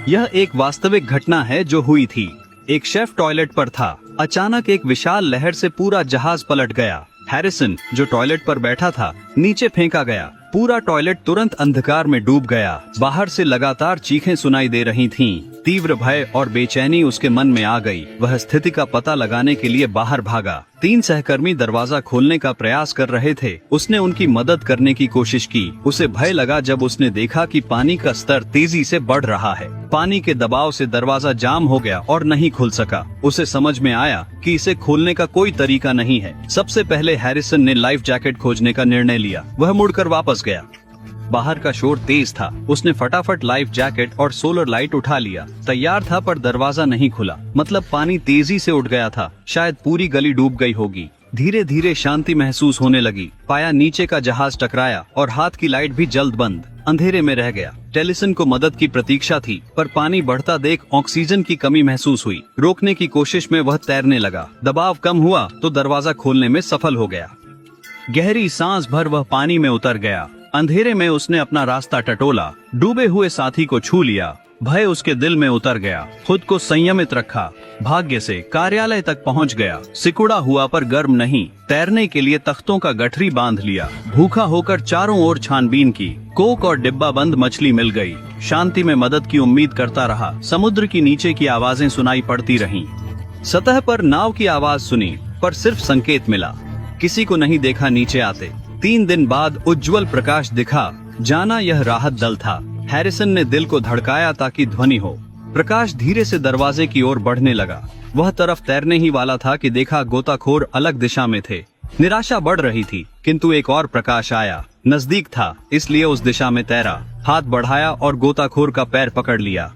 यह एक वास्तविक घटना है जो हुई थी। एक शेफ टॉयलेट पर था। अचानक एक विशाल लहर से पूरा जहाज पलट गया। हैरिसन, जो टॉयलेट पर बैठा था, नीचे फेंका गया। पूरा टॉयलेट तुरंत अंधकार में डूब गया। बाहर से लगातार चीखें सुनाई दे रही थीं। तीव्र भय और बेचैनी उसके मन में आ गई। वह स्थिति का पता लगाने के लिए बाहर भागा। 3 सहकर्मी दरवाजा खोलने का प्रयास कर रहे थे। उसने उनकी मदद करने की कोशिश की। उसे भय लगा जब उसने देखा कि पानी का स्तर तेजी से बढ़ रहा है। पानी के दबाव से दरवाजा जाम हो गया और नहीं खुल सका। उसे समझ में आया कि इसे खोलने का कोई तरीका नहीं है। सबसे पहले हैरिसन ने लाइफ जैकेट खोजने का निर्णय लिया। वह मुड़कर वापस गया। बाहर का शोर तेज था। उसने फटाफट लाइफ जैकेट और सोलर लाइट उठा लिया। तैयार था, पर दरवाजा नहीं खुला। मतलब पानी तेजी से उठ गया था। शायद पूरी गली डूब गई होगी। धीरे धीरे शांति महसूस होने लगी। पाया नीचे का जहाज टकराया और हाथ की लाइट भी जल्द बंद। अंधेरे में रह गया। टेलिसन को मदद की प्रतीक्षा थी, पर पानी बढ़ता देख ऑक्सीजन की कमी महसूस हुई। रोकने की कोशिश में वह तैरने लगा। दबाव कम हुआ तो दरवाजा खोलने में सफल हो गया। गहरी सांस भर वह पानी में उतर गया। अंधेरे में उसने अपना रास्ता टटोला। डूबे हुए साथी को छू लिया। भय उसके दिल में उतर गया। खुद को संयमित रखा। भाग्य से कार्यालय तक पहुंच गया। सिकुड़ा हुआ पर गर्म नहीं। तैरने के लिए तख्तों का गठरी बांध लिया। भूखा होकर चारों ओर छानबीन की। कोक और डिब्बा बंद मछली मिल गई। शांति में मदद की उम्मीद करता रहा। समुद्र की नीचे की आवाजें सुनाई पड़ती रहीं। सतह पर नाव की आवाज सुनी, पर सिर्फ संकेत मिला। किसी को नहीं देखा नीचे आते। 3 दिन बाद उज्जवल प्रकाश दिखा। जाना यह राहत दल था। हैरिसन ने दिल को धड़काया ताकि ध्वनि हो। प्रकाश धीरे से दरवाजे की ओर बढ़ने लगा। वह तरफ तैरने ही वाला था कि देखा गोताखोर अलग दिशा में थे। निराशा बढ़ रही थी, किंतु एक और प्रकाश आया। नजदीक था, इसलिए उस दिशा में तैरा। हाथ बढ़ाया और गोताखोर का पैर पकड़ लिया।